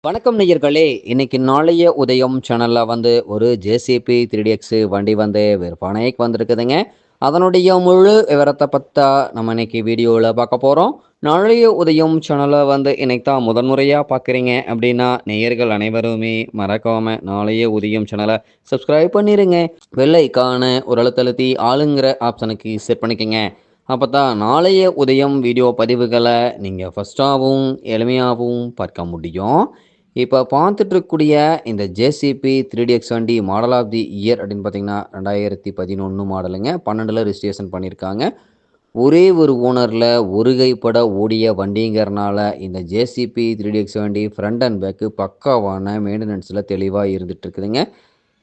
வணக்கம் நேயர்களே. இன்னைக்கு நாளைய உதயம் சேனல்ல ஒரு ஜேசிபி 3DX வண்டி விற்பனைக்கு வந்திருக்குதுங்க. அதனுடைய முழு விவரத்த பத்தா நம்ம இன்னைக்கு வீடியோல பார்க்க போறோம். நாளைய உதயம் சேனல இன்னைக்கு தான் முதன்முறையா பார்க்குறீங்க அப்படின்னா, நேயர்கள் அனைவருமே மறக்காம நாளைய உதயம் சேனல சப்ஸ்கிரைப் பண்ணிருங்க. பெல் ஐகான ஒரு அழுத்தழுத்தி ஆளுங்கிற ஆப்ஷனுக்கு செட் பண்ணிக்கங்க. அப்பதான் நாளைய உதயம் வீடியோ பதிவுகளை நீங்கள் ஃபஸ்ட்டாகவும் எளிமையாகவும் பார்க்க முடியும். இப்போ பார்த்துட்டு இருக்கக்கூடிய இந்த ஜேசிபி 3DX வண்டி மாடல் ஆஃப் தி இயர் அப்படின்னு பார்த்தீங்கன்னா 2011 மாடலுங்க. 12ல் ரிஜிஸ்ட்ரேஷன் பண்ணியிருக்காங்க. ஒரே ஒரு ஓனரில் ஒரு கைப்பட ஓடிய வண்டிங்கிறனால இந்த ஜேசிபி 3DX வண்டி ஃப்ரண்ட் அண்ட் பேக்கு பக்காவான மெயின்டெனன்ஸில் தெளிவாக இருந்துகிட்டு இருக்குதுங்க.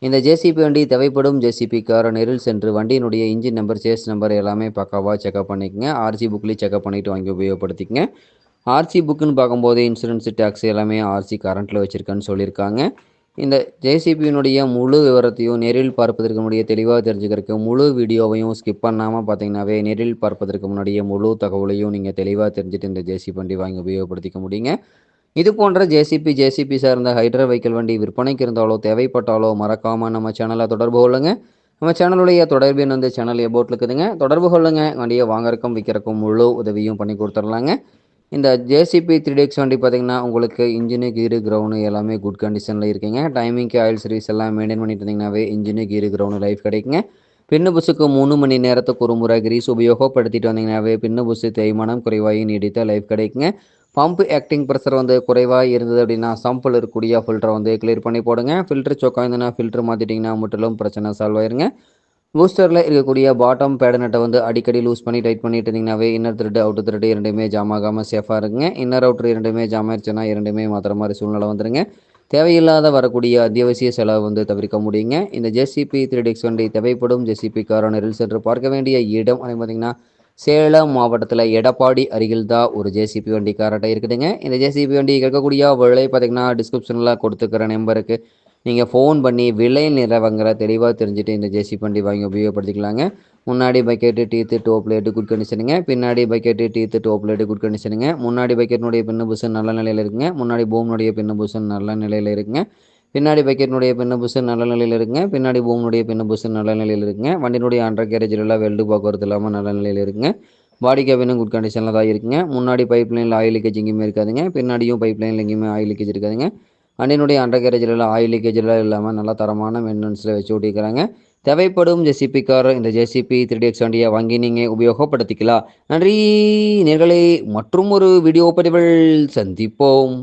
இந்த ஜேசிபி வண்டி தேவைப்படும் ஜேசிபிக்கார நேரில் சென்று வண்டியினுடைய இன்ஜின் நம்பர், சேஸ் நம்பர் எல்லாமே பக்காவாக செக்அப் பண்ணிக்கங்க. ஆர்சி புக்லேயும் செக்அப் பண்ணிவிட்டு வாங்கி உபயோகப்படுத்திக்கங்க. ஆர்சி புக்குன்னு பார்க்கும்போது இன்சூரன்ஸ் டேக்ஸ் எல்லாமே ஆர்சி கரண்ட்டில் வச்சுருக்கேன்னு சொல்லியிருக்காங்க. இந்த ஜேசிபியினுடைய முழு விவரத்தையும் நேரில் பார்ப்பதற்கு முன்னாடியே தெளிவாக தெரிஞ்சுக்கிறதுக்கு முழு வீடியோவையும் ஸ்கிப் பண்ணாமல் பார்த்தீங்கன்னாவே நேரில் பார்ப்பதற்கு முன்னாடியே முழு தகவலையும் நீங்கள் தெளிவாக தெரிஞ்சுட்டு இந்த ஜேசிபி வண்டி வாங்கி உபயோகப்படுத்திக்க முடியுங்க. இது போன்ற ஜேசிபி சார்ந்த ஹைட்ரா வெஹிக்கிள் வண்டி விற்பனைக்கு இருந்தாலோ தேவைப்பட்டாலோ மறக்காமல் நம்ம சேனலை தொடர்பு கொள்ளுங்க. நம்ம சேனலுடைய தொடர்பு எண் சேனல் எபோட்டில் இருக்குதுங்க. தொடர்பு கொள்ளுங்க. வண்டியை வாங்கறக்கும் விற்கிறக்கும் முழு உதவியும் பண்ணி கொடுத்துர்லாங்க. இந்த ஜேசிபி 3DX வண்டி பார்த்தீங்கன்னா உங்களுக்கு இன்ஜினு, கீரு, கிரவுண்டு எல்லாமே குட் கண்டிஷனில் இருக்குங்க. டைமிங்க்கு ஆயில் சர்வீஸ் எல்லாம் மெயின்டைன் பண்ணிட்டு இருந்தீங்கன்னாவே இன்ஜினு, கீரு, கிரவுண்டு லைஃப் கிடைக்குங்க. பின்னு புஸுக்கு 3 மணி நேரத்துக்கு ஒரு முறை கிரீஸ் உபயோகப்படுத்திட்டு வந்தீங்கன்னாவே பின்னு புஸு தேய்மானம் குறைவாகி நீடித்த லைஃப் கிடைக்குங்க. பம்ப் ஆக்டிங் ப்ரெஷர் குறைவாக இருந்தது அப்படின்னா சம்பில் இருக்கக்கூடிய ஃபில்டரை கிளியர் பண்ணி போடுங்க. ஃபில்டர் சொக்கா இருந்ததுன்னா ஃபில்டர் மாற்றிட்டிங்கன்னா முற்றிலும் பிரச்சனை சால்வ் ஆயிருங்க. பூஸ்டரில் இருக்கக்கூடிய பாட்டம் பேடு நட்டை அடிக்கடி லூஸ் பண்ணி டைட் பண்ணிட்டு இருந்தீங்கன்னாவே இன்னர் த்ரெட் அவுட்டர் த்ரெட் இரண்டுமே ஜாம் ஆகாமல் சேஃபாக இருக்குங்க. இன்னர் அவுட்டர் இரண்டுமே ஜாம் ஆயிடுச்சுன்னா இரண்டுமே மாத்திர மாதிரி சூழ்நிலை வந்துருங்க. தேவையில்லாத வரக்கூடிய அத்தியாவசிய செலவு தவிர்க்க முடியுங்க. இந்த ஜேசிபி 3DX வண்டி தேவைப்படும் ஜேசிபி காரணரில் சென்று பார்க்க வேண்டிய இடம் அப்படின்னு பார்த்தீங்கன்னா சேலம் மாவட்டத்தில் எடப்பாடி அருகில் தான் ஒரு ஜேசிபி வண்டி காரட்டை இருக்குதுங்க. இந்த ஜேசிபி வண்டி கேட்கக்கூடிய விலை பார்த்தீங்கன்னா டிஸ்கிரிப்ஷனில் கொடுத்துக்கிற நம்பருக்கு நீங்கள் ஃபோன் பண்ணி விலை நிலவங்களை தெளிவாக தெரிஞ்சுட்டு இந்த ஜேசிபி வண்டி வாங்கி உபயோகப்படுத்திக்கலாங்க. முன்னாடி bucket teeth top light good கண்டிஷனுங்க. பின்னாடி bucket teeth top light good கண்டிஷனுங்க. முன்னாடி பக்கெட்டினுடைய பின்னு புஷன் நல்ல நிலையில் இருக்குங்க. முன்னாடி பூமினுடைய பின்னு புஷன் நல்ல நிலையில் இருக்குங்க. பின்னாடி பக்கெட்டினுடைய பின்னு புஷன் நல்ல நிலையில் இருக்குங்க. பின்னாடி பூமினுடைய பின்னு புஷன் நல்ல நிலையில் இருக்குங்க. வண்டியினுடைய அண்டர் கேரேஜில் வெல்டு போக்குவரத்து இல்லாமல் நல்ல நிலையில் இருக்குங்க. பாடி கேபினும் குட் கண்டிஷனில் தான் இருக்குங்க. முன்னாடி பைப் லைனில் ஆயில் லீக்கேஜ் எங்கேயுமே இருக்காதுங்க. பின்னாடியும் பைப் லைனில் எங்கேயுமே ஆயில் லீக்கேஜ் இருக்காதுங்க. வண்டியினுடைய அண்டர் கேரேஜில் ஆயில் லீக்கேஜில் இல்லாமல் நல்லா தரமான மெயின்டெனன்ஸில் வச்சு ஓட்டிக்கிறாங்க. தேவைப்படும் ஜேசிபி கார் இந்த ஜேசிபி 3DX வண்டியை வாங்கி நீங்கள் உபயோகப்படுத்திக்கலாம். நன்றி நேர்களே. மற்றும் ஒரு வீடியோ பதிவில் சந்திப்போம்.